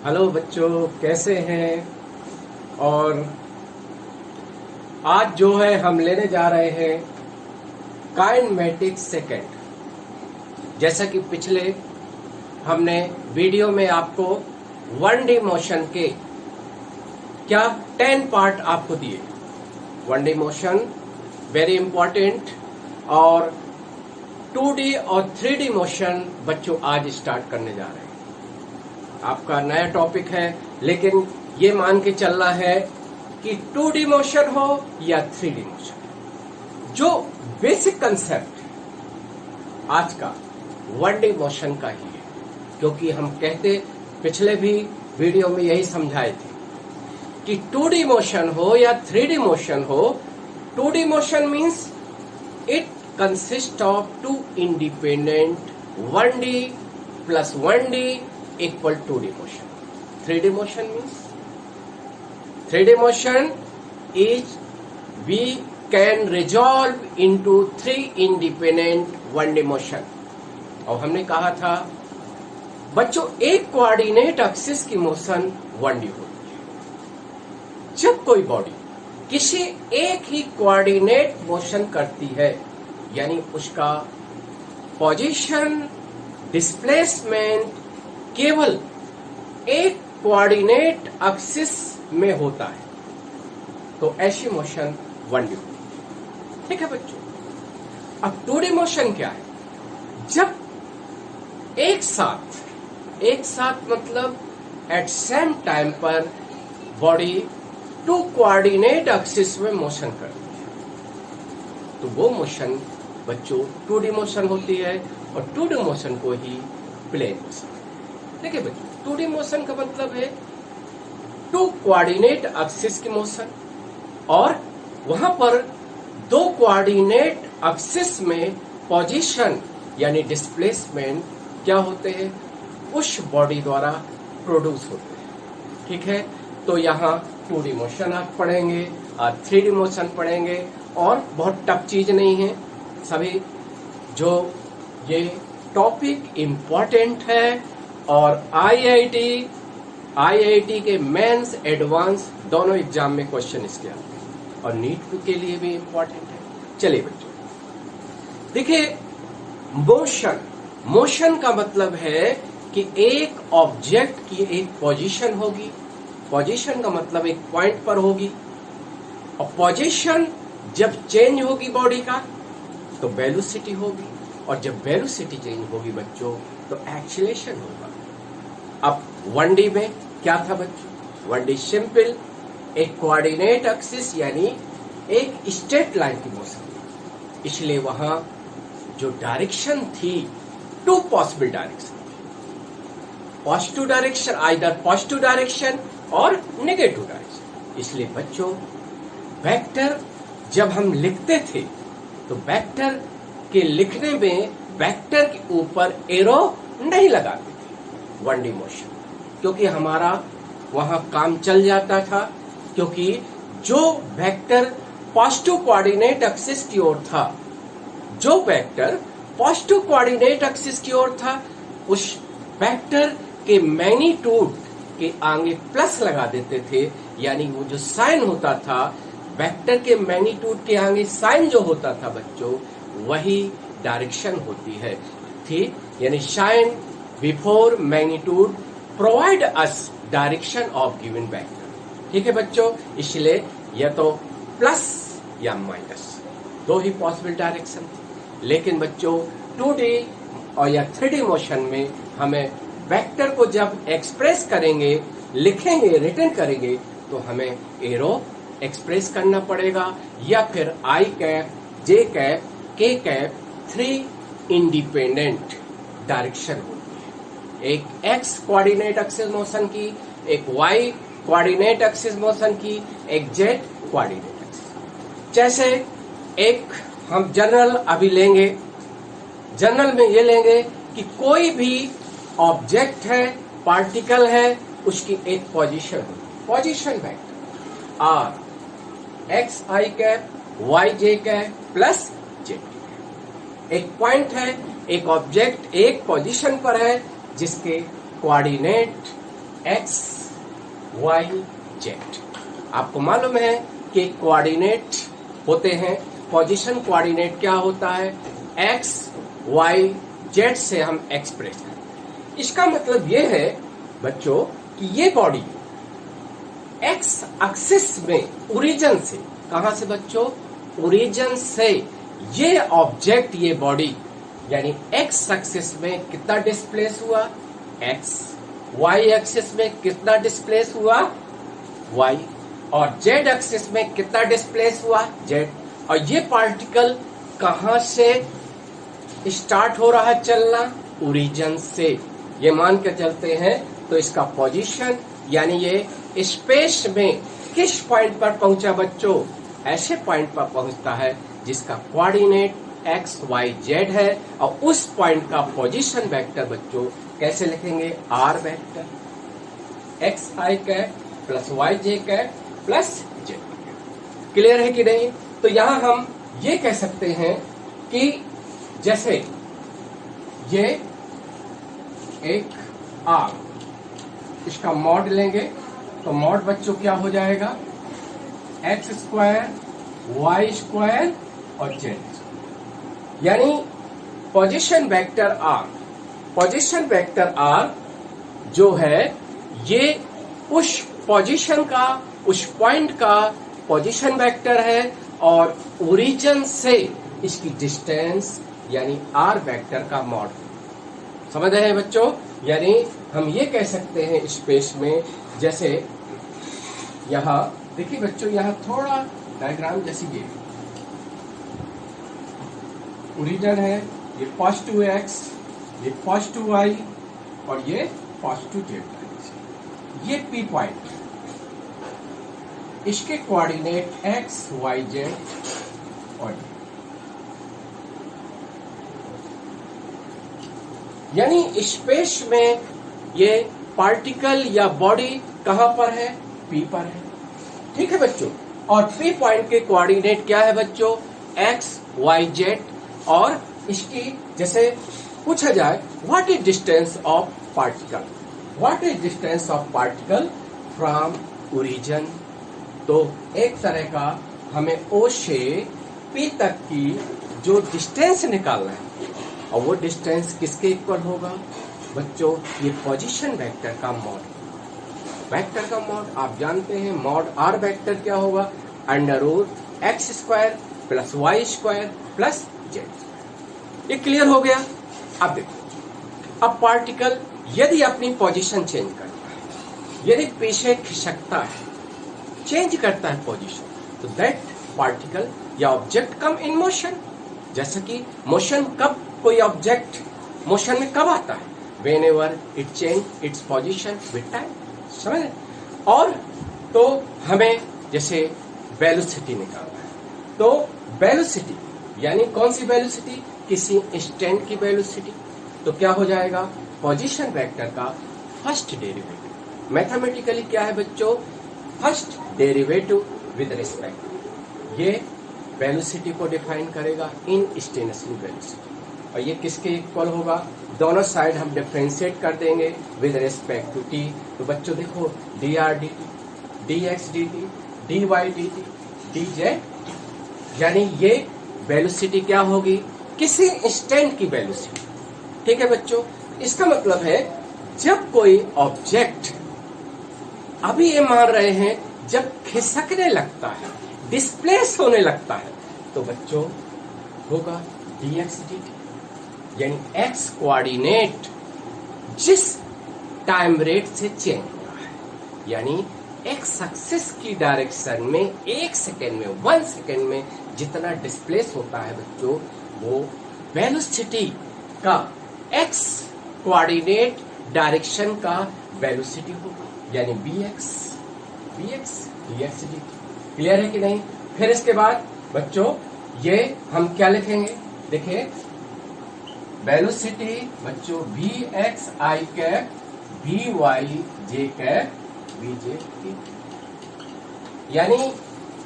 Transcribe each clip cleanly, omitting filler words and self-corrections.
Hello बच्चों, कैसे हैं। और आज जो है हम लेने जा रहे हैं काइनेमेटिक सेकंड। जैसा कि पिछले हमने वीडियो में आपको 1D मोशन के क्या 10 पार्ट आपको दिए। 1D मोशन वेरी इंपॉर्टेंट, और 2D और 3D मोशन बच्चों आज स्टार्ट करने जा रहे हैं। आपका नया टॉपिक है, लेकिन ये मान के चलना है कि 2D मोशन हो या 3D मोशन, जो बेसिक कंसेप्ट आज का 1D मोशन का ही है। क्योंकि हम कहते पिछले भी वीडियो में यही समझाए थे कि 2D मोशन हो या 3D मोशन हो, 2D motion means it consist of 2 independent 1D plus 1D equal 2D motion. 3D motion means 3D motion is we can resolve into 3 independent 1D motion. और हमने कहा था बच्चों, एक कोऑर्डिनेट एक्सिस की मोशन 1D होती है। जब कोई बॉडी किसी एक ही कोऑर्डिनेट मोशन करती है, यानी उसका पोजीशन डिस्प्लेसमेंट केवल एक कोऑर्डिनेट एक्सिस में होता है, तो ऐसी मोशन 1D होती है। ठीक है बच्चों। अब 2D मोशन क्या है? जब एक साथ मतलब एट सेम टाइम पर बॉडी 2 कोऑर्डिनेट एक्सिस में मोशन करती है, तो वो मोशन बच्चों 2D मोशन होती है। और 2D मोशन को ही प्लेन मोशन। देखिए बच्चों, 2D मोशन का मतलब है 2 कोऑर्डिनेट एक्सिस की मोशन, और वहां पर 2 कोऑर्डिनेट एक्सिस में पोजीशन यानी डिस्प्लेसमेंट क्या होते हैं, उस बॉडी द्वारा प्रोड्यूस होते हैं। ठीक है, तो यहाँ 2D मोशन आप पढ़ेंगे और 3D मोशन पढ़ेंगे, और बहुत टफ चीज नहीं है। सभी जो ये टॉपिक इम्पोर्टेंट है, और आईआईटी के मेंस एडवांस दोनों एग्जाम में क्वेश्चन इसके आते हैं, और नीट के लिए भी इम्पोर्टेंट है। चलिए बच्चों, देखिए मोशन का मतलब है कि एक ऑब्जेक्ट की एक पोजीशन होगी। पोजीशन का मतलब एक पॉइंट पर होगी, और पोजीशन जब चेंज होगी बॉडी का तो वेलोसिटी होगी, और जब वेलोसिटी चेंज होगी बच्चों तो एक्सीलरेशन होगा। अब 1D में क्या था बच्चों? 1D सिंपल एक कोऑर्डिनेट एक्सिस यानी एक स्ट्रेट लाइन की मोशन, इसलिए वहां जो डायरेक्शन थी 2 पॉसिबल डायरेक्शन थी। Positive direction, either positive direction और नेगेटिव डायरेक्शन। इसलिए बच्चों वेक्टर जब हम लिखते थे तो वेक्टर के लिखने में वेक्टर के ऊपर एरो नहीं लगाते थे 1D मोशन, क्योंकि हमारा वहां काम चल जाता था। क्योंकि जो वेक्टर पॉजिटिव कोऑर्डिनेट एक्सिस की ओर था, जो वेक्टर पॉजिटिव कोऑर्डिनेट एक्सिस की ओर था, उस वेक्टर के मैग्नीट्यूड के आगे प्लस लगा देते थे। यानी वो जो साइन होता था, वेक्टर के मैग्नीट्यूड के आगे साइन जो होता था बच्चों, वही डायरेक्शन होती है। ठीक, यानी sign before magnitude provide us direction of given vector. ठीक है बच्चों, इसलिए या तो प्लस या माइनस, 2 ही पॉसिबल डायरेक्शन थी। लेकिन बच्चों 2D और या 3D मोशन में हमें वेक्टर को जब एक्सप्रेस करेंगे, लिखेंगे, रिटर्न करेंगे, तो हमें एरो एक्सप्रेस करना पड़ेगा, या फिर आई कैप, जे कैप, के कैप 3 इंडिपेंडेंट डायरेक्शन होती है। एक एक्स कोऑर्डिनेट एक्सिस मोशन की, एक वाई कोऑर्डिनेट एक्सिस मोशन की, एक जेड कोऑर्डिनेट एक्सिस। जैसे एक हम जनरल अभी लेंगे, जनरल में ये लेंगे कि कोई भी ऑब्जेक्ट है, पार्टिकल है, उसकी एक पोजीशन होगी, position vector R X I cap Y J cap plus Z. एक पॉइंट है, एक ऑब्जेक्ट एक पोजीशन पर है जिसके कोऑर्डिनेट एक्स वाई जेड। आपको मालूम है कि कोऑर्डिनेट होते हैं, पोजीशन कोऑर्डिनेट क्या होता है, एक्स वाई जेड से हम एक्सप्रेस करते हैं। इसका मतलब ये है बच्चों कि ये बॉडी एक्स एक्सिस में ओरिजिन से, कहां से बच्चों, ओरिजिन से ये ऑब्जेक्ट, ये बॉडी यानी एक्स एक्सिस में कितना डिस्प्लेस हुआ, एक्स, वाई एक्सिस में कितना डिस्प्लेस हुआ, वाई, और जेड एक्सिस में कितना डिस्प्लेस हुआ, जेड। और ये पार्टिकल कहां से स्टार्ट हो रहा है चलना, ओरिजिन से। ये मान के चलते हैं तो इसका पोजीशन यानी ये स्पेस में किस पॉइंट पर पहुंचा बच्चों, ऐसे पॉइंट पर पहुंचता है जिसका कोऑर्डिनेट एक्स वाई जेड है, और उस पॉइंट का पोजीशन वेक्टर बच्चों कैसे लिखेंगे, R vector, X I cap plus Y J cap plus Z. Clear है कि नहीं? तो यहां हम ये कह सकते हैं कि जैसे ये एक आर, इसका मॉड लेंगे तो मॉड बच्चों क्या हो जाएगा, एक्स स्क्वायर वाई स्क्वायर और जेड, यानी position vector R, position vector R जो है ये उस पोजीशन का, उस पॉइंट का पोजीशन वेक्टर है, और ओरिजिन से इसकी डिस्टेंस यानी आर वेक्टर का मॉड। समझ रहे हैं बच्चों? यानी हम ये कह सकते हैं स्पेस में, जैसे यहां देखिए बच्चों, यहां थोड़ा डायग्राम जैसे ये ओरिजिन है, ये पॉजिटिव एक्स, ये पॉजिटिव वाई और ये पॉजिटिव जेड। ये पी पॉइंट, इसके कोऑर्डिनेट एक्स वाई जेड और यानी स्पेस में ये पार्टिकल या बॉडी कहां पर है, पी पर है। ठीक है बच्चों? और पी पॉइंट के कोऑर्डिनेट क्या है बच्चों, एक्स वाई जेड, और इसकी जैसे पूछा जाए what is distance of particle, what is distance of particle from origin, तो एक तरह का हमें ओ से पी तक की जो डिस्टेंस निकालना है, और वो डिस्टेंस किसके इक्वल होगा बच्चों, ये पोजीशन वेक्टर का मॉड। वेक्टर का मॉड आप जानते हैं, मॉड आर वेक्टर क्या होगा, under root X square plus Y square plus Z. ये क्लियर हो गया? अब देखो, अब पार्टिकल यदि अपनी पोजीशन चेंज करता है, यदि पीछे खिसकता है, चेंज करता है पोजीशन, तो दैट पार्टिकल या ऑब्जेक्ट कम इन मोशन। जैसे कि मोशन कब, कोई ऑब्जेक्ट मोशन में कब आता है, when ever it change its position with time. समझ? और तो हमें जैसे वेलोसिटी निकालना है, तो वेलोसिटी यानी कौन सी वेलोसिटी, किसी इंस्टेंट की वेलोसिटी, तो क्या हो जाएगा, पोजीशन वेक्टर का फर्स्ट डेरिवेटिव। मैथमेटिकली क्या है बच्चों, फर्स्ट डेरिवेटिव विद रिस्पेक्ट, ये वेलोसिटी को डिफाइन करेगा इन इंस्टेंटेनियस वेलोसिटी, और ये किसके इक्वल होगा, दोनों साइड हम डिफरेंशिएट कर देंगे विद रिस्पेक्ट टू टी। तो बच्चों देखो, D R D T, D X D T, D Y D T, D Z, यानी ये वेलोसिटी क्या होगी, किसी इंस्टेंट की वेलोसिटी। ठीक है बच्चों? इसका मतलब है जब कोई ऑब्जेक्ट, अभी ये मान रहे हैं जब खिसकने लगता है, डिस्प्लेस होने लगता है, तो बच्चों होगा डी एक्स डी टी, यानी एक्स कोऑर्डिनेट जिस टाइम रेट से चेंज हो रहा है, यानी एक्स एक्सिस की डायरेक्शन में एक सेकेंड में, 1 सेकेंड में जितना डिस्प्लेस होता है बच्चों, वो वेलोसिटी का एक्स कोऑर्डिनेट डायरेक्शन का वेलोसिटी होगा, यानी B X D X D. Clear है कि नहीं? फिर इसके बाद बच्चों ये हम क्या लिखेंगे, देखिए वेलोसिटी बच्चों V X I cap V Y J cap V J T, यानी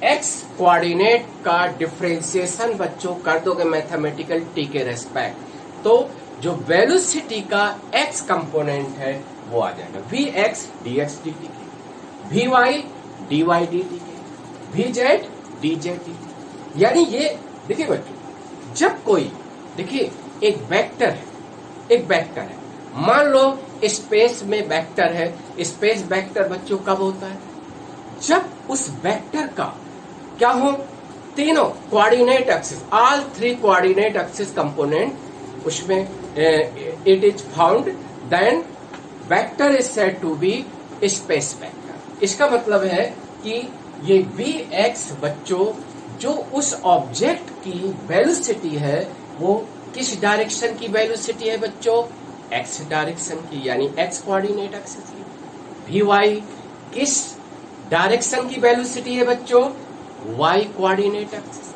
एक्स कोऑर्डिनेट का डिफरेंशिएशन बच्चों कर दोगे मैथमेटिकल टी के रेस्पेक्ट, तो जो वेलोसिटी का एक्स कंपोनेंट है वो आ जाएगा V X D X D T के, V Y D Y D T के, V Z D Z D T. यानी ये देखिए बच्चों, जब कोई देखिए एक वेक्टर है, एक वेक्टर है, मान लो स्पेस में वेक्टर है। स्पेस वेक्टर बच्चों कब होता है? जब उस वेक्टर का क्या हो, तीनों coordinate axis, all three coordinate axis component उसमें it is found, then vector is said to be space vector. इसका मतलब है कि ये वी एक्स बच्चों जो उस ऑब्जेक्ट की वेलोसिटी है वो किस डायरेक्शन की वेलोसिटी है बच्चों? एक्स डायरेक्शन की, यानी एक्स कोऑर्डिनेट एक्सिस की। वी वाई किस डायरेक्शन की वेलोसिटी है बच्चों? Y coordinate axis.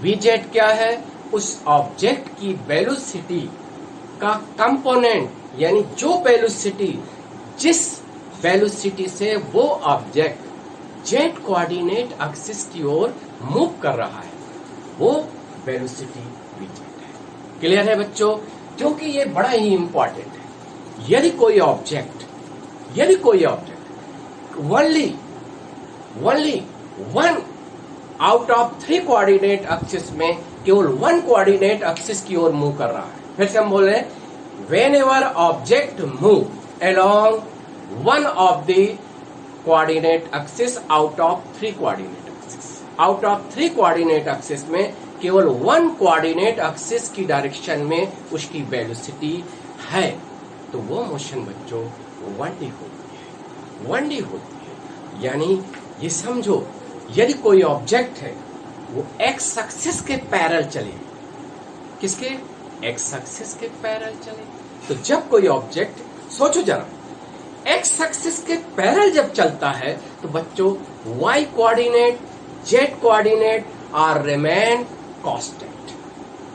V Z क्या है? उस ऑब्जेक्ट की वेलोसिटी का कंपोनेंट, यानी जो वेलोसिटी, जिस वेलोसिटी से वो ऑब्जेक्ट जेड कोऑर्डिनेट एक्सिस की ओर मूव कर रहा है, वो वेलोसिटी वी जेड है। क्लियर है बच्चों? क्योंकि ये बड़ा ही इंपॉर्टेंट है। यदि कोई object only one out of three coordinate axis में केवल वन कोऑर्डिनेट एक्सिस की ओर मूव कर रहा है, फिर से हम बोल रहे हैं when ever object move along one of the coordinate axis out of three coordinate axis, out of three coordinate axis में केवल वन कोऑर्डिनेट एक्सिस की डायरेक्शन में उसकी वेलोसिटी है, तो वो मोशन बच्चों 1D होती है, 1D होती है। यानी ये समझो, यदि कोई ऑब्जेक्ट है वो एक्स एक्सिस के पैरेलल चले, किसके? एक्स एक्सिस के पैरेलल चले, तो जब कोई ऑब्जेक्ट, सोचो जरा, एक्स एक्सिस के पैरेलल जब चलता है तो बच्चों Y coordinate, Z coordinate are remain constant,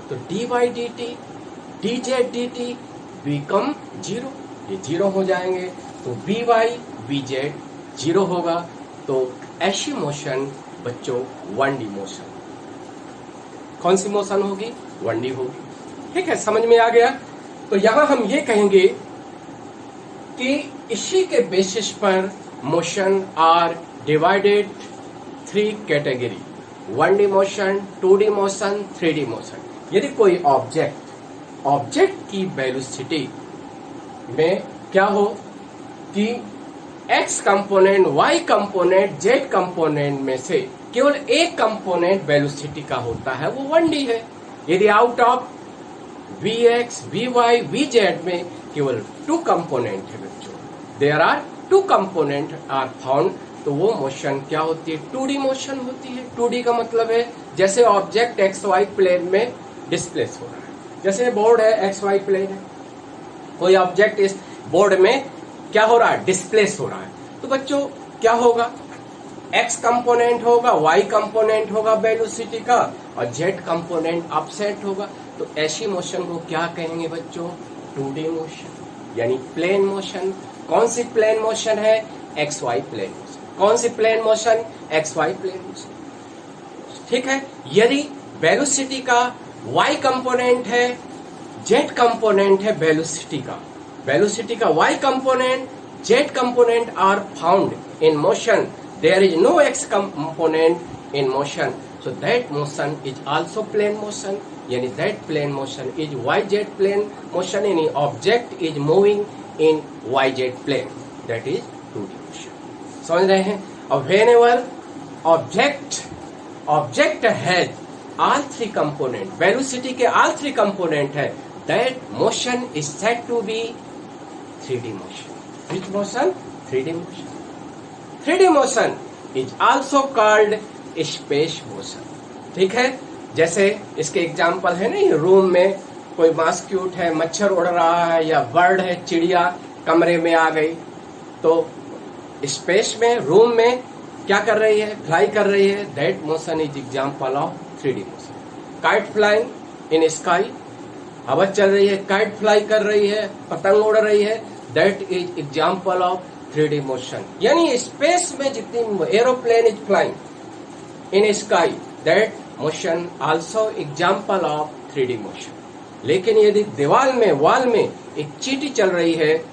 तो D Y D T, D Z D T become zero, ये जीरो हो जाएंगे, तो V Y V Z zero होगा। तो ऐसी मोशन बच्चों 1D मोशन, कौन सी मोशन होगी? 1D होगी। ठीक है, समझ में आ गया? तो यहां हम ये कहेंगे कि इसी के बेसिस पर motion are divided three category, 1D motion, 2D motion, 3D motion. यदि कोई ऑब्जेक्ट की वेलोसिटी में क्या हो कि X component, Y component, Z component में से केवल एक कंपोनेंट वेलोसिटी का होता है, वो 1D है। यदि out of V X, V Y, V Z में केवल टू कंपोनेंट है बच्चों, there are two component are found, तो वो मोशन क्या होती है? 2D मोशन होती है। 2D का मतलब है जैसे ऑब्जेक्ट एक्स वाई प्लेन में डिस्प्लेस हो रहा है, जैसे बोर्ड है एक्स वाई प्लेन है, कोई ऑब्जेक्ट इस बोर्ड में क्या हो रहा है? डिस्प्लेस हो रहा है, तो बच्चों क्या होगा? एक्स कंपोनेंट होगा, वाई कंपोनेंट होगा वेलोसिटी का, और जेड कंपोनेंट अपसेट होगा, तो ऐसी मोशन को क्या कहेंगे बच्चों? 2D मोशन, यानी प्लेन मोशन। कौन सी प्लेन मोशन है? X Y plane motion. कौन सी plane motion? X Y plane motion. ठीक है, यदि वेलोसिटी का वाई कंपोनेंट है, जेड कंपोनेंट है वेलोसिटी का Y component, Z component are found in motion, there is no x component in motion, so that motion is also plane motion, yani that plane motion is yz plane motion, any object is moving in yz plane, that is 2D motion। समझ रहे हैं? और whenever object has all three component, velocity के all three component है, that motion is said to be 3D motion। which motion? 3D motion। 3D motion is also called space motion। ठीक है, जैसे इसके एग्जाम्पल है ना, ये रूम में कोई मॉस्क्यूट है, मच्छर उड़ रहा है, या बर्ड है, चिड़िया कमरे में आ गई, तो स्पेस में, रूम में क्या कर रही है? फ्लाई कर रही है, that motion is example of 3D motion. Kite flying in sky, हवा चल रही है, काइट फ्लाई कर रही है, पतंग उड़ रही है, that is example of 3D motion. यानी स्पेस में जितनी aeroplane is flying in sky, that motion also example of 3D motion. लेकिन यदि वॉल में एक चींटी चल रही है,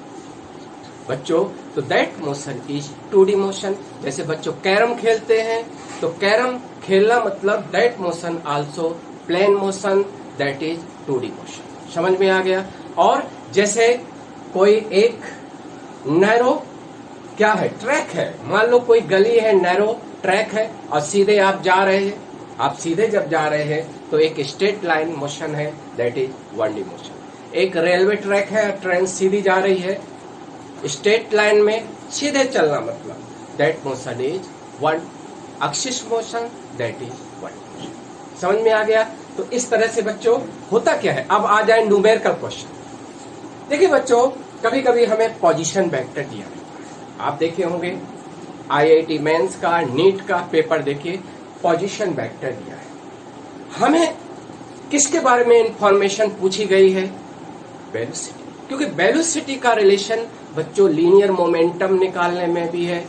बच्चों, तो that motion is 2D motion. जैसे बच्चों कैरम खेलते हैं, तो कैरम खेलना मतलब that motion also plane motion, that is 2D motion. समझ में आ गया। और जैसे कोई एक नैरो क्या है, ट्रैक है, मान लो कोई गली है, नैरो ट्रैक है और सीधे आप जा रहे हैं, आप सीधे जब जा रहे हैं तो एक स्ट्रेट लाइन मोशन है, दैट इज 1D मोशन। एक रेलवे ट्रैक है, ट्रेन सीधी जा रही है, स्ट्रेट लाइन में सीधे चलना मतलब that motion is 1 axis motion, that is 1D motion. समझ में आ गया। तो इस तरह से बच्चों होता क्या है। अब आ जाए न्यूमेरिकल क्वेश्चन। देखिए बच्चों, कभी कभी हमें पोजीशन वेक्टर दिया है, आप देखे होंगे IIT मेंस का, नीट का पेपर देखिए, पोजीशन वेक्टर दिया है। हमें किसके बारे में इंफॉर्मेशन पूछी गई है, वेलोसिटी, क्योंकि वेलोसिटी का रिलेशन बच्चों लीनियर मोमेंटम निकालने में भी है,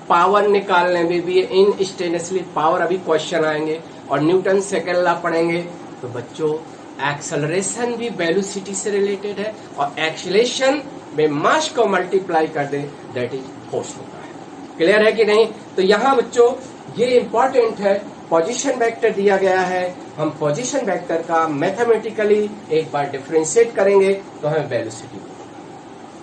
पावर निकालने में भी है, इंस्टेंटेनियसली पावर, अभी क्वेश्चन आएंगे, और न्यूटन सेकंड लॉ पढ़ेंगे। तो बच्चों एक्सेलरेशन भी वेलोसिटी से रिलेटेड है, और एक्सेलरेशन में मास को मल्टीप्लाई कर दे, दैट इज फोर्स होता है। क्लियर है कि नहीं। तो यहाँ बच्चों ये इंपॉर्टेंट है, पोजीशन वेक्टर दिया गया है, हम पोजीशन वेक्टर का मैथमेटिकली एक बार डिफरेंशिएट करेंगे तो हमें वेलोसिटी,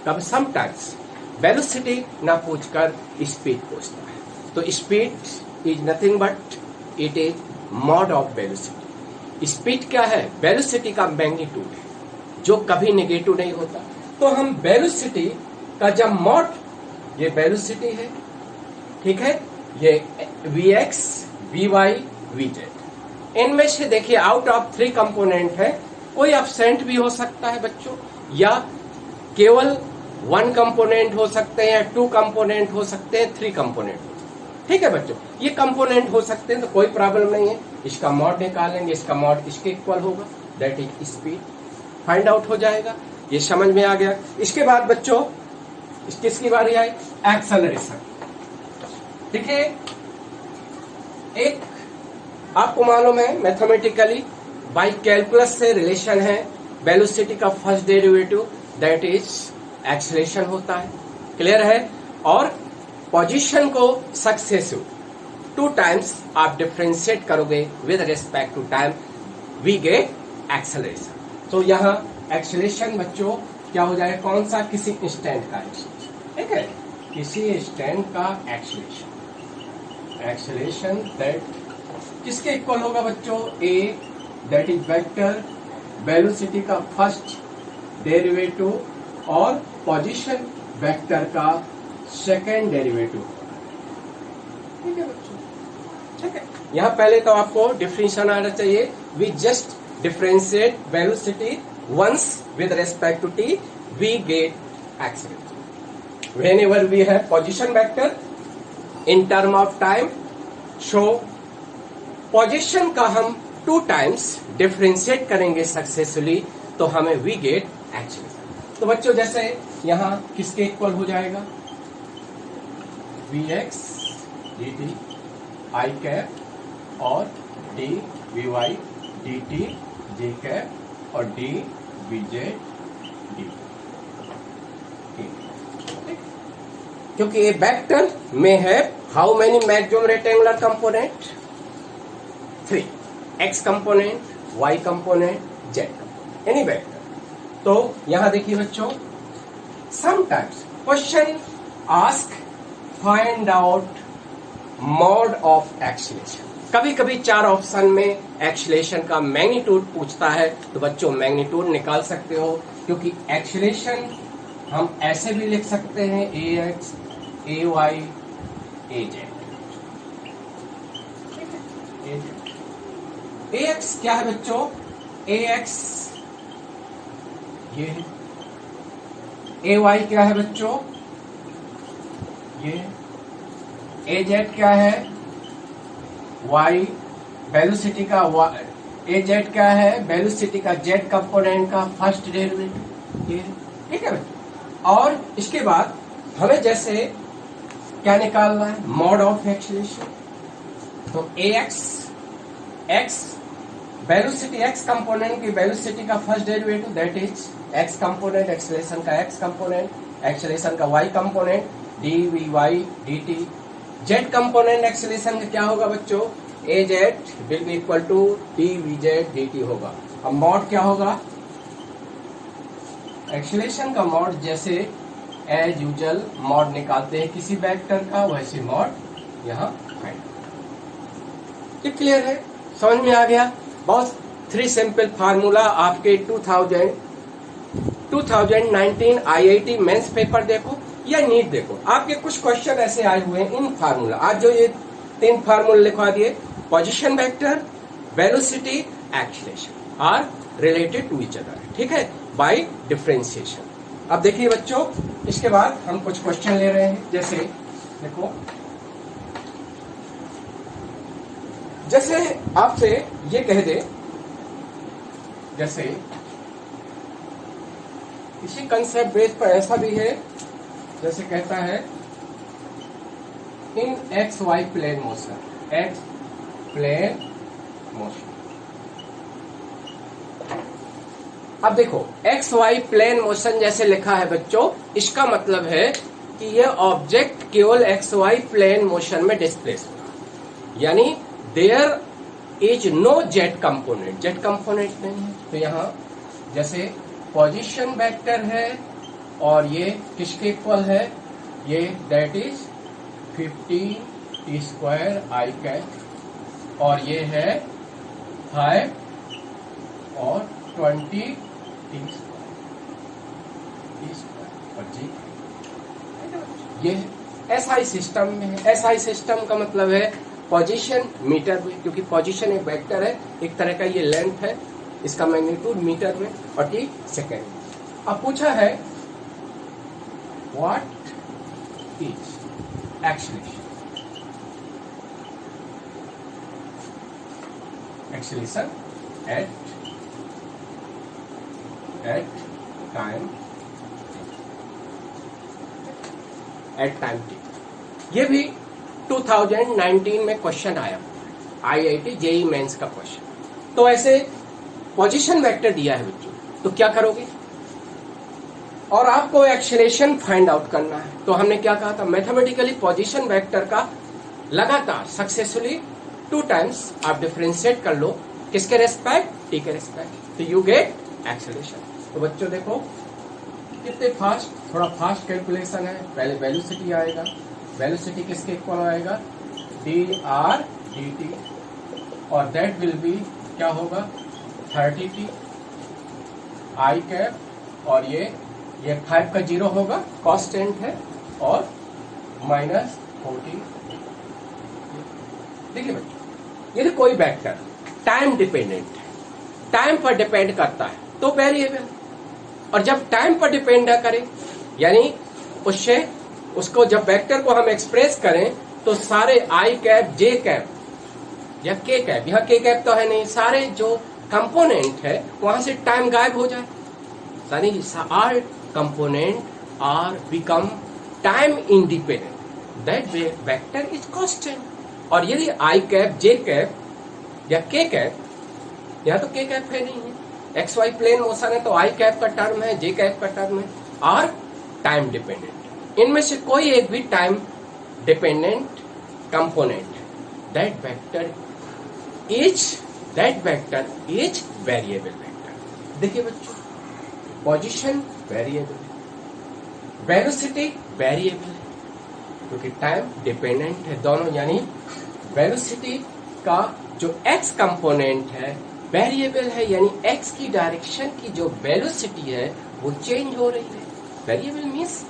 तब समटाइम्स वेलोसिटी ना पूछकर स्पीड पूछता है। तो speed is nothing but it is mod of velocity. Speed क्या है, वेलोसिटी का मैग्नीट्यूड है जो कभी नेगेटिव नहीं होता। तो हम वेलोसिटी का जब मॉड, ये वेलोसिटी है, ठीक है, ये Vx, Vy, Vz, इनमें से देखिए आउट ऑफ 3 कंपोनेंट है, कोई एब्सेंट भी हो सकता है बच्चों, या केवल 1 कंपोनेंट हो सकते हैं, 2 कंपोनेंट हो सकते हैं, 3 कंपोनेंट हो सकते हैं। ठीक है बच्चों, ये कंपोनेंट हो सकते हैं तो कोई प्रॉब्लम नहीं है। इसका मॉड निकालेंगे, इसका मॉड इसके इक्वल होगा, that is speed, find out हो जाएगा। ये समझ में आ गया। इसके बाद बच्चों किसकी बारी आई, एक्सेलरेशन। देखिए एक आपको मालूम है मैथमेटिकली बाय कैलकुलस से रिलेशन है, वेलोसिटी का first derivative that is acceleration होता है। क्लियर है। और पोजीशन को सक्सेसिव 2 टाइम्स आप डिफरेंशिएट करोगे with respect to time, we get acceleration. तो यहाँ एक्सेलरेशन बच्चों क्या हो जाएगा, कौन सा, किसी इंस्टेंट का एक्सेलरेशन, ठीक है, किसी इंस्टेंट का एक्सेलरेशन। एक्सेलरेशन दैट किसके इक्वल होगा बच्चों, ए दैट इज वेक्टर, वेलोसिटी का फर्स्ट डेरिवेटिव और पोजीशन वेक्टर का सेकेंड डेरिवेटिव। ठीक है बच्चों, ठीक है। यहाँ पहले तो आपको डिफरेंशिएशन आना चाहिए, we just differentiate velocity once with respect to T, we get acceleration. Whenever we have position vector in term of time, so position का हम 2 टाइम्स डिफरेंशिएट करेंगे सक्सेसफुली तो हमें वी गेट एक्सेलरेशन। तो बच्चों जैसे यहाँ किसके इक्वल हो जाएगा, Vx dt I कैप और d Vy dt j cap और d Vz dt, क्योंकि ये वेक्टर में है how many maximum rectangular component, 3, x component, y component, z component, any vector. तो यहां देखिए बच्चों, sometimes question ask find out mode of acceleration. कभी कभी 4 ऑप्शन में एक्सेलरेशन का मैग्नीट्यूड पूछता है, तो बच्चों मैग्नीट्यूड निकाल सकते हो, क्योंकि एक्सेलरेशन हम ऐसे भी लिख सकते हैं ax, ay, az। ax क्या है बच्चों, ax ये है, ay क्या है बच्चों, ये, az क्या है, y वेलोसिटी का, az क्या है, वेलोसिटी का z कंपोनेंट का फर्स्ट डेरिवेटिव, ये, ठीक है बच्चों। और इसके बाद हमें जैसे क्या निकालना है, मॉड ऑफ एक्सेलरेशन। तो ax, x velocity x component की वेलोसिटी का first derivative that is x component, acceleration का x कंपोनेंट एक्सेलरेशन का y component dvy dt। z component acceleration का क्या होगा बच्चों, az will be equal to dvz dt होगा। अब मॉड क्या होगा, एक्सेलरेशन का मॉड जैसे एज यूजुअल मॉड निकालते हैं किसी वेक्टर का, वैसे मॉड यहाँ फाइंड। ये क्लियर है, समझ में आ गया। बहुत 3 सिंपल फार्मूला आपके 2019 IIT मेंस पेपर देखो या नीट देखो, आपके कुछ क्वेश्चन ऐसे आए हुए हैं इन फार्मूला। आज जो ये 3 फार्मूला लिखवा दिए, position vector, velocity, acceleration are related to each other, ठीक है, बाय डिफरेंशिएशन। अब देखिए बच्चों, इसके बाद हम कुछ क्वेश्चन ले रहे हैं। जैसे देखो, जैसे आपसे ये कह दे, जैसे इसी कंसेप्ट बेस पर ऐसा भी है, जैसे कहता है in X Y plane motion, X plane motion. अब देखो एक्स वाई प्लेन मोशन जैसे लिखा है बच्चों, इसका मतलब है कि ये ऑब्जेक्ट केवल एक्स वाई प्लेन मोशन में डिस्प्लेस होगा, यानी there is no Z component, Z component नहीं है। तो यहाँ जैसे पोजीशन वेक्टर है और ये किसके इक्वल है, ये that is 50 t square I cap, और ये है 5 और 20 t स्क्वायर और जी। ये एसआई सिस्टम में है। एसआई सिस्टम का मतलब है पोजीशन मीटर में, क्योंकि पोजीशन एक वेक्टर है, एक तरह का ये लेंथ है, इसका मैग्नीट्यूड मीटर में और टी सेकेंड। अब पूछा है what is acceleration, acceleration at time T. ये भी 2019 में क्वेश्चन आया, IIT जेई मेंस का क्वेश्चन। तो ऐसे पोजीशन वेक्टर दिया है बच्चों, तो क्या करोगे, और आपको एक्सेलरेशन फाइंड आउट करना है। तो हमने क्या कहा था, मैथमेटिकली पोजीशन वेक्टर का लगातार सक्सेसफुली 2 टाइम्स आप डिफरेंशिएट कर लो, किसके रेस्पेक्ट, टी के रेस्पेक्ट, तो यू गेट एक्सेलरेशन। तो बच्चों देखो कितने फास्ट, थोड़ा फास्ट कैलकुलेशन है। पहले वेलोसिटी आएगा, वेलोसिटी किसके इक्वल आएगा, dr dt, और दैट विल बी क्या होगा 30t आई कैप, और ये 5 का 0 होगा, कांस्टेंट है, और -40। देखिए बच्चों, यदि कोई वेक्टर टाइम डिपेंडेंट है, टाइम पर डिपेंड करता है तो वेरिएबल, और जब टाइम पर डिपेंड ना करे, यानी उसको जब वेक्टर को हम एक्सप्रेस करें तो सारे आई कैप, जे कैप या के कैप, यहाँ के कैप तो है नहीं, सारे जो कंपोनेंट है वहां से टाइम गायब हो जाए, यानी R component are become time independent, that vector is constant. और यदि आई कैप, जे कैप या के कैप, यहाँ तो के कैप है नहीं है, एक्स वाई प्लेन मोशन है तो आई कैप का टर्म है, जे कैप का टर्म है, आर टाइम डिपेंडेंट, इनमें से कोई एक भी time dependent component, that vector is variable vector. देखिए बच्चों, पोजीशन वेरिएबल, वेलोसिटी वेरिएबल, क्योंकि टाइम डिपेंडेंट है दोनों, यानी वेलोसिटी का जो एक्स कंपोनेंट है वेरिएबल है, यानी एक्स की डायरेक्शन की जो वेलोसिटी है वो चेंज हो रही है। वेरिएबल मीन्स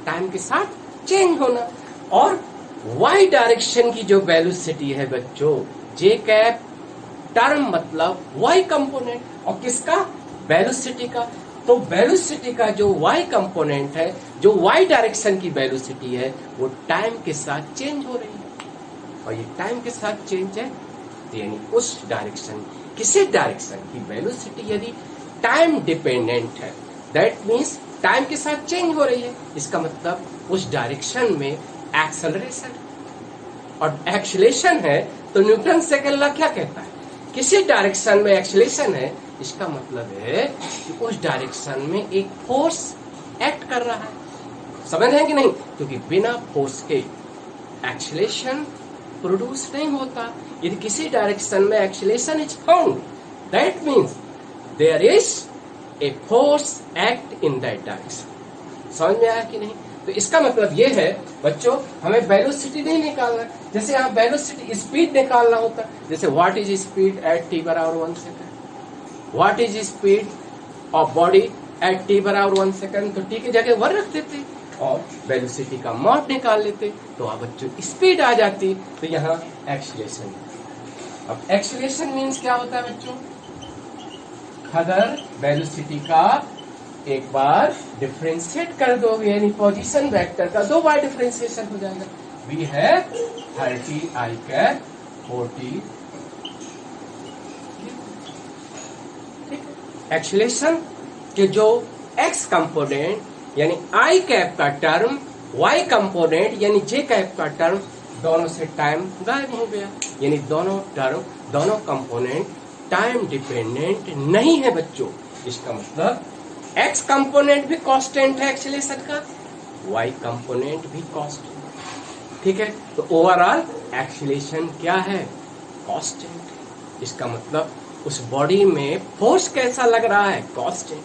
टाइम के साथ चेंज होना, और वाई डायरेक्शन की जो वेलोसिटी है बच्चों, जे कैप टर्म मतलब वाई कंपोनेंट, और किसका, वेलोसिटी का। तो वेलोसिटी का जो वाई कंपोनेंट है, जो वाई डायरेक्शन की वेलोसिटी है, वो टाइम के साथ चेंज हो रही है, और ये टाइम के साथ चेंज है, यानी उस डायरेक्शन, किसी डायरेक्शन की वेलोसिटी यदि टाइम डिपेंडेंट है, दैट मीन्स टाइम के साथ चेंज हो रही है, इसका मतलब उस डायरेक्शन में एक्सेलरेशन, और एक्सेलरेशन है तो न्यूटन सेकंड लॉ क्या कहता है, किसी डायरेक्शन में एक्सेलरेशन है, इसका मतलब है कि उस डायरेक्शन में एक फोर्स एक्ट कर रहा है, समझ रहे हैं कि नहीं? क्योंकि बिना फोर्स के एक्सीलरेशन प्रोड्यूस नहीं होता। यदि किसी डायरेक्शन में acceleration is found, that means there is a force act in that direction. समझ में आया कि नहीं? तो इसका मतलब ये है बच्चों, हमें वेलोसिटी नहीं निकालना। जैसे यहाँ वेलोसिटी स्पीड निकालना होता, जैसे what is speed at t बराबर 1 second, what is speed of body at t बराबर 1 सेकेंड, तो t की जगह 1 रख देते और वेलोसिटी का मॉड निकाल लेते, तो अब बच्चों स्पीड आ जाती। तो यहाँ एक्सीलरेशन, अब एक्सीलरेशन मीन्स क्या होता है बच्चों? अगर वेलोसिटी का एक बार डिफरेंशिएट कर दो, यानी पोजीशन वेक्टर का 2 बार डिफरेंशिएशन हो जाएगा। वी है 30 i कैप 40। एक्सीलरेशन के जो x कंपोनेंट यानी i कैप का टर्म, y कंपोनेंट यानी j कैप का टर्म, दोनों से टाइम गायब हो गया। यानी दोनों टर्म, दोनों कंपोनेंट टाइम डिपेंडेंट नहीं है बच्चों। इसका मतलब x कंपोनेंट भी कांस्टेंट है एक्सीलरेशन का, y कंपोनेंट भी कांस्टेंट। ठीक है, तो ओवरऑल एक्सीलरेशन क्या है? कांस्टेंट। इसका मतलब उस बॉडी में फोर्स कैसा लग रहा है? कांस्टेंट।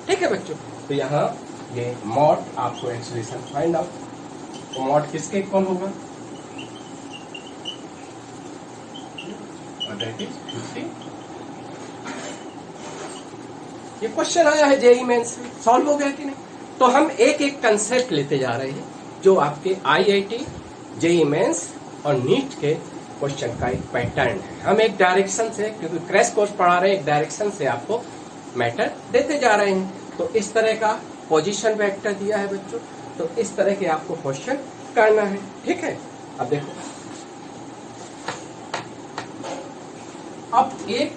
ठीक है बच्चों, तो यहाँ ये मॉड आपको एक्सीलरेशन फाइंड आउट, तो मॉड किसके इक्वल होगा? That is 50। ये क्वेश्चन आया है जेईई मेंस में, सॉल्व हो गया कि नहीं? तो हम एक एक कंसेप्ट लेते जा रहे हैं जो आपके आईआईटी, जेईई मेंस और नीट के क्वेश्चन का एक पैटर्न है। हम एक डायरेक्शन से, क्योंकि क्रैश कोर्स पढ़ा रहे हैं, एक डायरेक्शन से आपको मैटर देते जा रहे हैं। तो इस तरह का पोजीशन वेक्टर दिया है बच्चों, तो इस तरह के आपको क्वेश्चन करना है। ठीक है, अब देखो, अब एक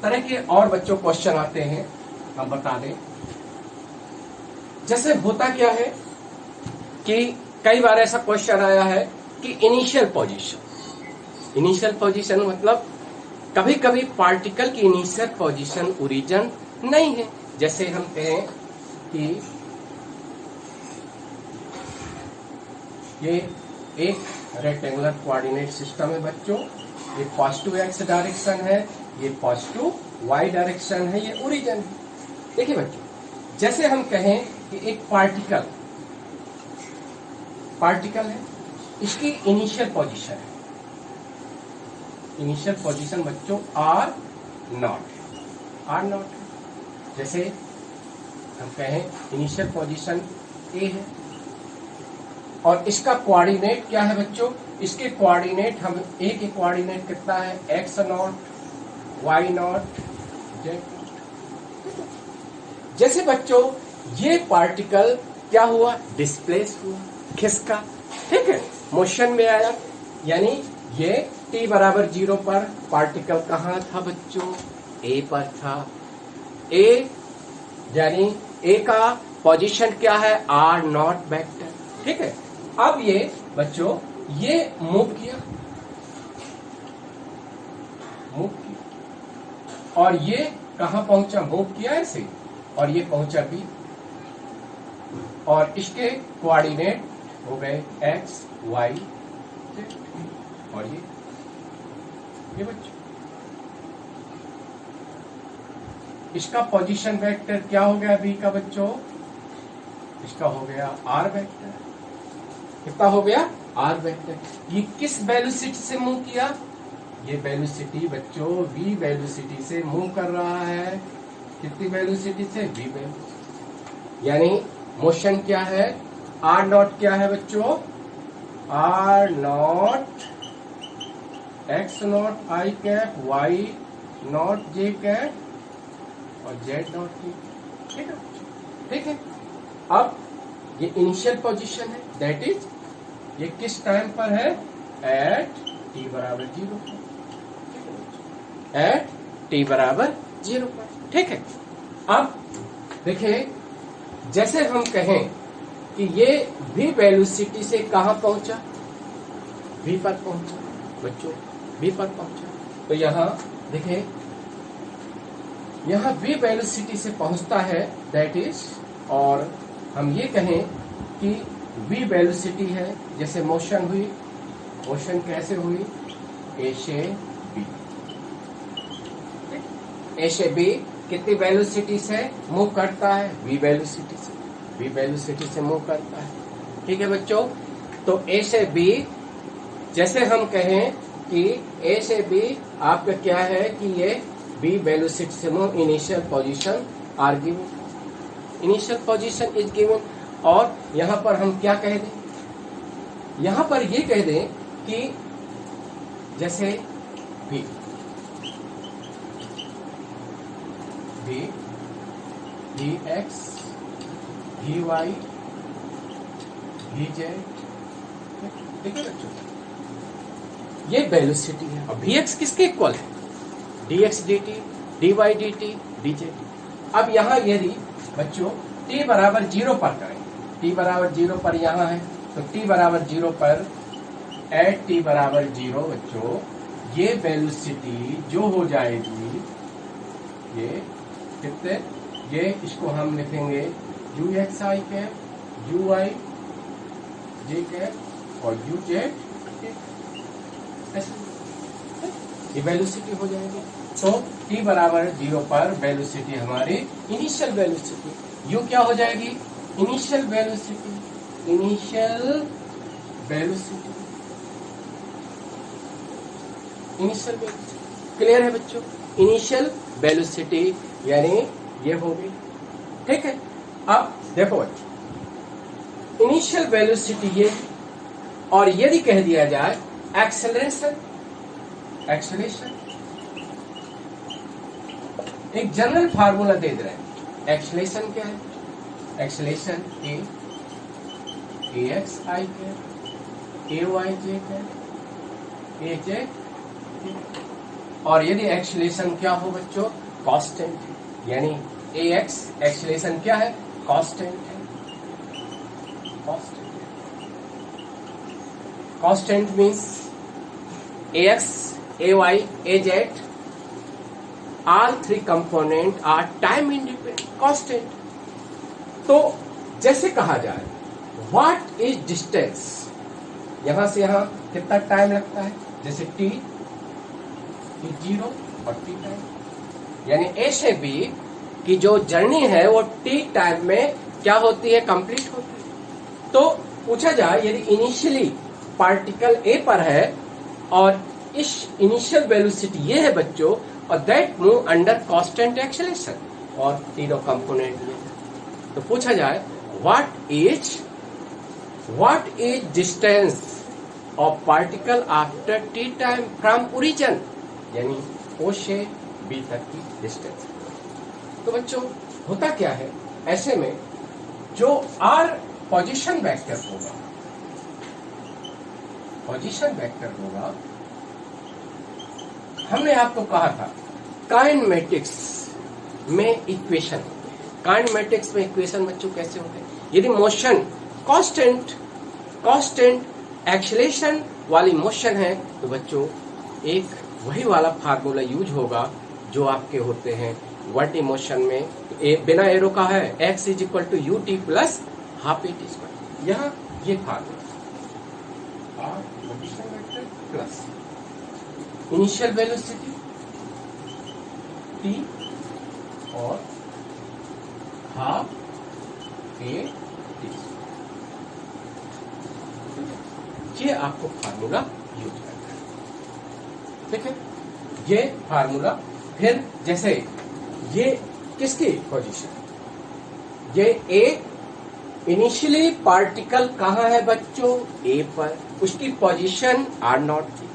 तरह के और बच्चों क्वेश्चन आते हैं, हम बता दें। जैसे होता क्या है कि कई बार ऐसा क्वेश्चन आया है कि इनिशियल पोजीशन मतलब कभी कभी पार्टिकल की इनिशियल पोजीशन ओरिजिन नहीं है। जैसे हम कहें कि ये एक रेक्टेंगुलर कोऑर्डिनेट सिस्टम है बच्चों, ये पॉजिटिव x डायरेक्शन है, ये पॉजिटिव y डायरेक्शन है, ये ओरिजिन है। देखिए बच्चों, जैसे हम कहें कि एक पार्टिकल है, इसकी इनिशियल पोजीशन है, इनिशियल पोजीशन बच्चों r नॉट। जैसे हम कहें इनिशियल पोजीशन a है और इसका कोऑर्डिनेट क्या है बच्चों? इसके कोऑर्डिनेट, हम a के कोऑर्डिनेट कितना है? x not, y not, z। जैसे बच्चों ये पार्टिकल क्या हुआ? डिस्प्लेस हुआ, खिसका। ठीक है, मोशन में आया, यानी ये t बराबर 0 पर पार्टिकल कहाँ था बच्चों? a पर था। a यानी a का पोजीशन क्या है? r not vector. ठीक है, अब ये बच्चों ये मूव किया और ये कहाँ पहुंचा? मूव किया ऐसे, और ये पहुंचा B, और इसके कोऑर्डिनेट हो गए x, y, z, और ये बच्चों इसका पोजीशन वेक्टर क्या हो गया B का बच्चों? इसका हो गया r वेक्टर। कितना हो गया? r vector. ये किस वेलोसिटी से मूव किया? ये वेलोसिटी बच्चों v वेलोसिटी से मूव कर रहा है। कितनी वेलोसिटी से? v velocity. यानी मोशन क्या है? r नॉट क्या है बच्चों? r not x not i cap, y not j cap और z नॉट t। ठीक है, ठीक है। अब ये इनिशियल पोजीशन है, दैट इज ये किस टाइम पर है? एट t बराबर 0 पर। एट t बराबर 0 पर। ठीक है, अब देखिए, जैसे हम कहें कि ये v वेलोसिटी से कहां पहुंचा? v पर पहुंचा बच्चों, v पर पहुंचा। तो यहां देखिए, यहां v वेलोसिटी से पहुंचता है, दैट इज, और हम ये कहें कि v वेलोसिटी है, जैसे मोशन हुई, मोशन कैसे हुई, ए से बी, ए से बी कितनी वेलोसिटी से मूव करता है, v वेलोसिटी से, v वेलोसिटी से मूव करता है। ठीक है बच्चों, तो ए से बी, जैसे हम कहें कि ए से बी आपका क्या है कि ये बी वेलोसिटी से move, initial position are given, initial position is given. और यहां पर हम क्या कह दें, यहां पर ये कह दें कि जैसे v dx dy dz, ठीक है बच्चों, ये वेलोसिटी है। अब vx किसके इक्वल है, dx dt dy dt dz। अब यहां यदि बच्चों t बराबर 0 पर करें, t बराबर 0 पर यहां है, तो t बराबर 0 पर एट t बराबर 0 बच्चों ये वेलोसिटी जो हो जाएगी, ये कितने, ये इसको हम लिखेंगे u x i cap u y j cap और u z, ये वेलोसिटी हो जाएगी। तो t बराबर 0 पर वेलोसिटी हमारी इनिशियल वेलोसिटी, u क्या हो जाएगी, initial velocity, initial velocity, initial velocity. Clear है बच्चों, इनिशियल वेलोसिटी यानी ये होगी। ठीक है, अब देखो बच्चों, इनिशियल वेलोसिटी ये, और यदि कह दिया जाए एक्सेलरेशन, एक्सेलरेशन एक जनरल फार्मूला दे दे रहे हैं। एक्सेलरेशन क्या है, एक्सेलरेशन ए एक्स आई के, ए वाई जे के, ए जे, और यदि एक्सेलरेशन क्या हो बच्चों, कांस्टेंट, यानी ए एक्स एक्सेलरेशन क्या है, कांस्टेंट है, constant, constant means A x A Y A Z all three component are time independent constant। तो जैसे कहा जाए what is distance, यहां से यहां कितना टाइम लगता है, जैसे t 0 और t टाइम, यानी a से b की जो जर्नी है वो t टाइम में क्या होती है, कंप्लीट होती है। तो पूछा जाए यदि इनिशियली पार्टिकल a पर है और इस इनिशियल वेलोसिटी ये है बच्चों, और that move under constant acceleration, और तीनों कंपोनेंट ये, तो पूछा जाए what is distance of particle after T time from origin, यानी ओ से बी तक की डिस्टेंस। तो बच्चों होता क्या है, ऐसे में जो आर पोजीशन वेक्टर होगा, पोजीशन वेक्टर होगा, हमने आपको कहा था काइनेमेटिक्स में इक्वेशन, काइनेमेटिक्स में इक्वेशन बच्चों कैसे होते हैं, यदि मोशन कांस्टेंट एक्सेलरेशन वाली मोशन है तो बच्चों एक वही वाला फार्मूला यूज होगा जो आपके होते हैं वर्टी मोशन में, बिना एरो का है x is equal to U T plus half A T square, यहाँ ये formula plus initial velocity t और हाफ ए टी, ये आपको फार्मूला यूज करना है। ठीक है, ये फार्मूला, फिर जैसे ये किसकी पोजीशन, ये ए इनिशियली पार्टिकल कहाँ है बच्चों, ए पर, उसकी पोजीशन आर नॉट थी।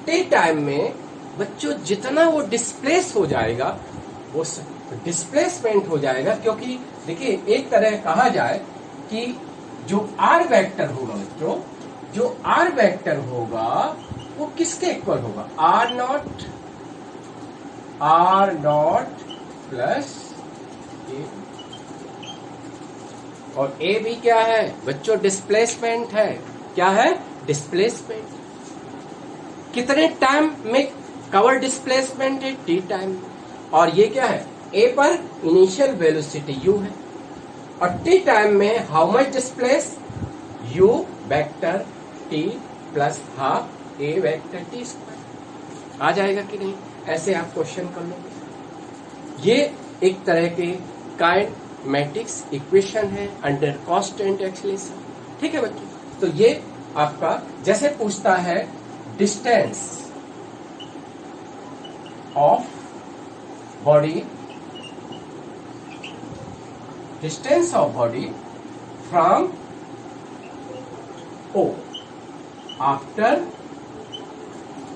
टी टाइम में बच्चों जितना वो डिस्प्लेस हो जाएगा वो डिस्प्लेसमेंट हो जाएगा, क्योंकि देखिए एक तरह कहा जाए कि जो आर वेक्टर होगा बच्चों, जो आर वेक्टर होगा वो किसके इक्वल होगा, आर नॉट प्लस ए, और ए भी क्या है बच्चों, डिस्प्लेसमेंट है। क्या है, डिस्प्लेसमेंट। कितने टाइम में कवर डिस्प्लेसमेंट है, टी टाइम। और ये क्या है, ए पर इनिशियल वेलोसिटी u है, और टी टाइम में how much displace, u vector t plus half a vector t square. आ जाएगा कि नहीं? ऐसे आप क्वेश्चन कर लोगे। ये एक तरह के काइनेमेटिक्स इक्वेशन है अंडर कांस्टेंट एक्सीलरेशन। ठीक है बच्चों, तो ये आपका जैसे पूछता है distance of body, distance of body from O after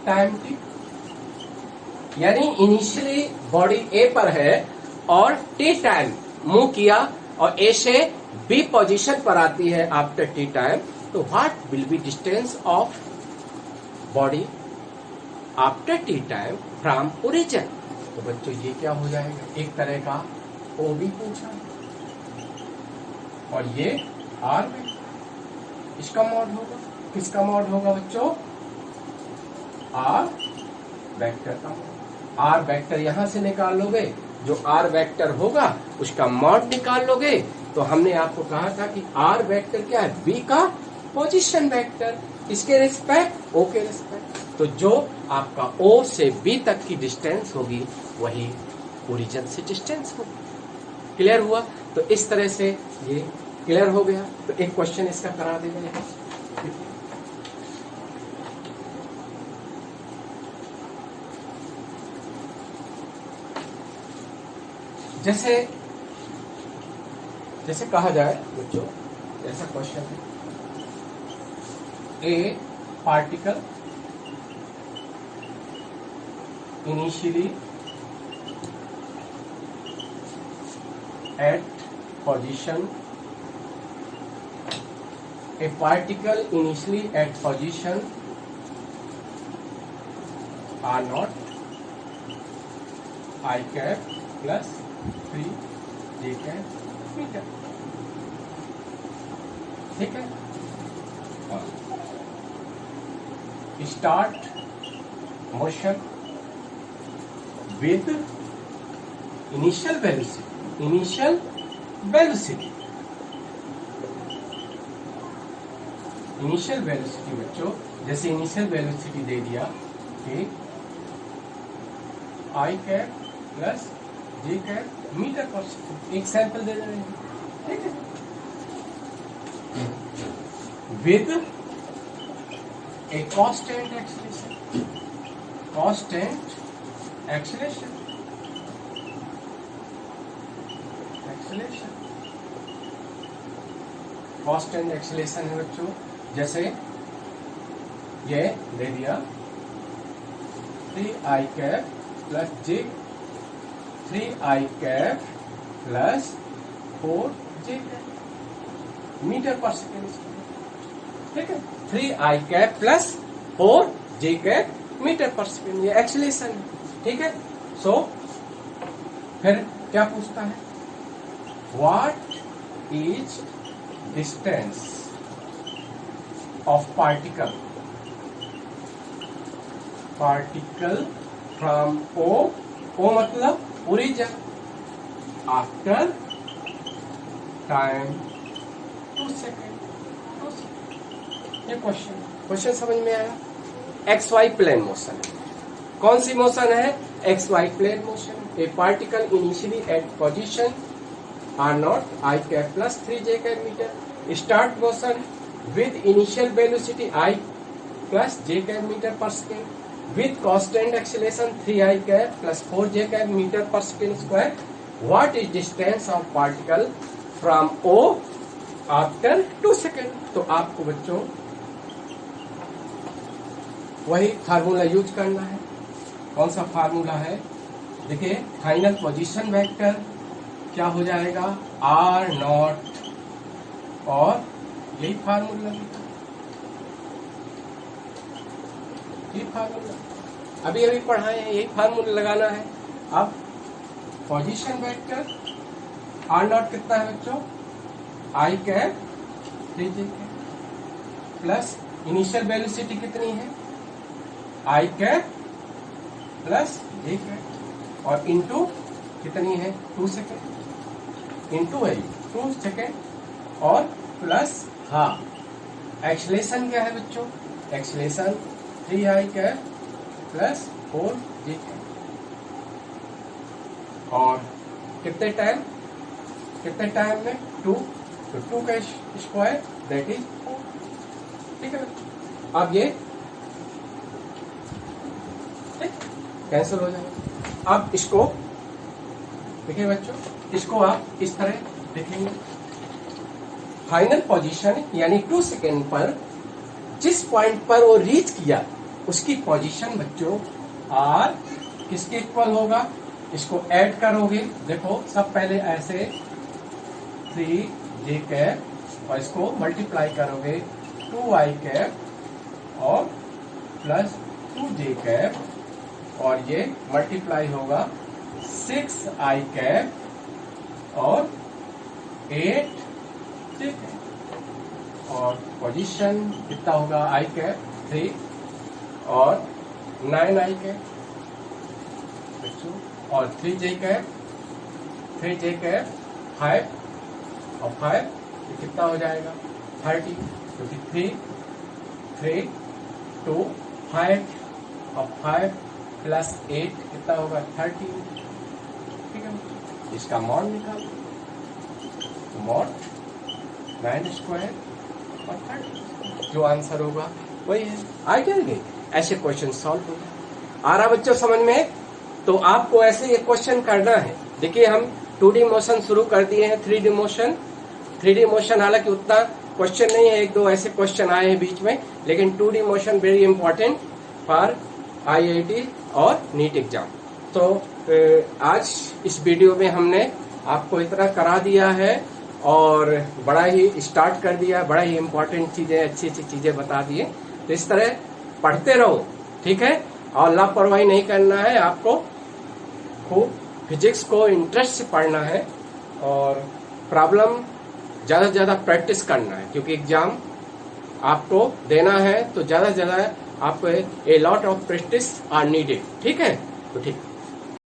time t, यानी इनिशियली बॉडी A पर है और t टाइम मूव किया और A से B पोजीशन पर आती है आफ्टर t टाइम, तो what will be distance of body after t time from origin. तो बच्चों ये क्या हो जाएगा, एक तरह का OB पूछा और ये R में, इसका मॉड होगा, किसका मॉड होगा बच्चों, R वेक्टर का। R वेक्टर यहां से निकाल लोगे, जो R वेक्टर होगा उसका मॉड निकाल लोगे। तो हमने आपको कहा था कि R वेक्टर क्या है, B का पोजीशन वेक्टर, इसके रिस्पेक्ट O के रिस्पेक्ट। तो जो आपका O से B तक की डिस्टेंस होगी वही ओरिजिन से डिस्टेंस होगी। क्लियर हुआ? तो इस तरह से ये क्लियर हो गया। तो एक क्वेश्चन इसका करा देंगे यहाँ। जैसे कहा जाए बच्चों, ऐसा क्वेश्चन है, ए particle initially at position, a particle initially at position r naught I cap plus 3 j cap meter। ठीक है, और start motion with initial velocity बच्चों, जैसे इनिशियल वेलोसिटी दे दिया कि I cap plus J cap meter पर सेकेंड, एक सैंपल दे रहे हैं। ठीक है, with a constant acceleration, constant acceleration है बच्चों। जैसे ये दे दिया 3i cap plus j, 3i cap plus 4j cap meter पर सेकेंड। ठीक है, 3i cap plus 4j cap meter पर सेकेंड, ये एक्सीलरेशन है। ठीक है, सो फिर क्या पूछता है, what is distance of particle from O मतलब origin after time 2 सेकेंड। ये क्वेश्चन समझ में आया? XY प्लेन मोशन, कौन सी मोशन है, XY plane motion. A particle initially at position r naught I cap plus 3j cap meter, start motion with initial velocity I plus j cap meter per second with constant acceleration 3i cap plus 4j cap meter per second square। What is distance of particle from O after 2 second. तो आपको बच्चों वही formula use करना है। कौन सा formula है, देखिए फाइनल पोजीशन वेक्टर क्या हो जाएगा, r नॉट, और यही फार्मूला, अभी पढ़ाए हैं, यही फार्मूला लगाना है। अब पोजीशन वेक्टर r नॉट कितना है बच्चों, I cap 3j plus initial velocity कितनी है, I cap plus j cap, और इनटू कितनी है 2 सेकेंड, इनटू है 2 सेकेंड और प्लस हाफ। एक्सलेशन क्या है बच्चों? Acceleration 3i cap plus 4j cap. और कितने टाइम में? 2, तो 2 का स्क्वायर दैट इज 4। ठीक है, अब ये कैंसिल हो जाएगा। अब इसको देखिए बच्चों, इसको आप इस तरह देखेंगे, फाइनल पोजीशन यानी 2 सेकेंड पर जिस पॉइंट पर वो रीच किया उसकी पोजीशन बच्चों आर किसके इक्वल होगा? इसको ऐड करोगे, देखो सब पहले ऐसे 3j कैप और इसको मल्टीप्लाई करोगे 2i कैप और प्लस 2j कैप और ये मल्टीप्लाई होगा 6i कैप और 8j कैप और पोजीशन कितना होगा? i कैप 3 और 9i कैप और 3j कैप 5 और 5 तो कितना हो जाएगा? 30, क्योंकि 3 2 5 और 5 प्लस 8 कितना होगा? 30। ठीक है, इसका मॉड निकाल, मॉड 9 स्क्वायर और 30, जो आंसर होगा वही है। आ जाएंगे ऐसे क्वेश्चन सॉल्व हो गए। आ रहा बच्चों समझ में? तो आपको ऐसे ये क्वेश्चन करना है। देखिए हम 2D मोशन शुरू कर दिए हैं, 3D मोशन हालांकि उतना क्वेश्चन नहीं है, 1-2 ऐसे क्वेश्चन आए हैं बीच में, लेकिन 2D motion very important for IIT और नीट एग्जाम। तो आज इस वीडियो में हमने आपको इतना करा दिया है और बड़ा ही स्टार्ट कर दिया, बड़ा ही इंपॉर्टेंट चीजें, अच्छी चीजें बता दिए। तो इस तरह पढ़ते रहो, ठीक है, और लापरवाही नहीं करना है। आपको खूब फिजिक्स को इंटरेस्ट से पढ़ना है और प्रॉब्लम ज्यादा से ज्यादा प्रैक्टिस करना है, क्योंकि एग्जाम आपको देना है तो ज्यादा से ज्यादा आपको a lot of practice are needed. ठीक है, तो ठीक।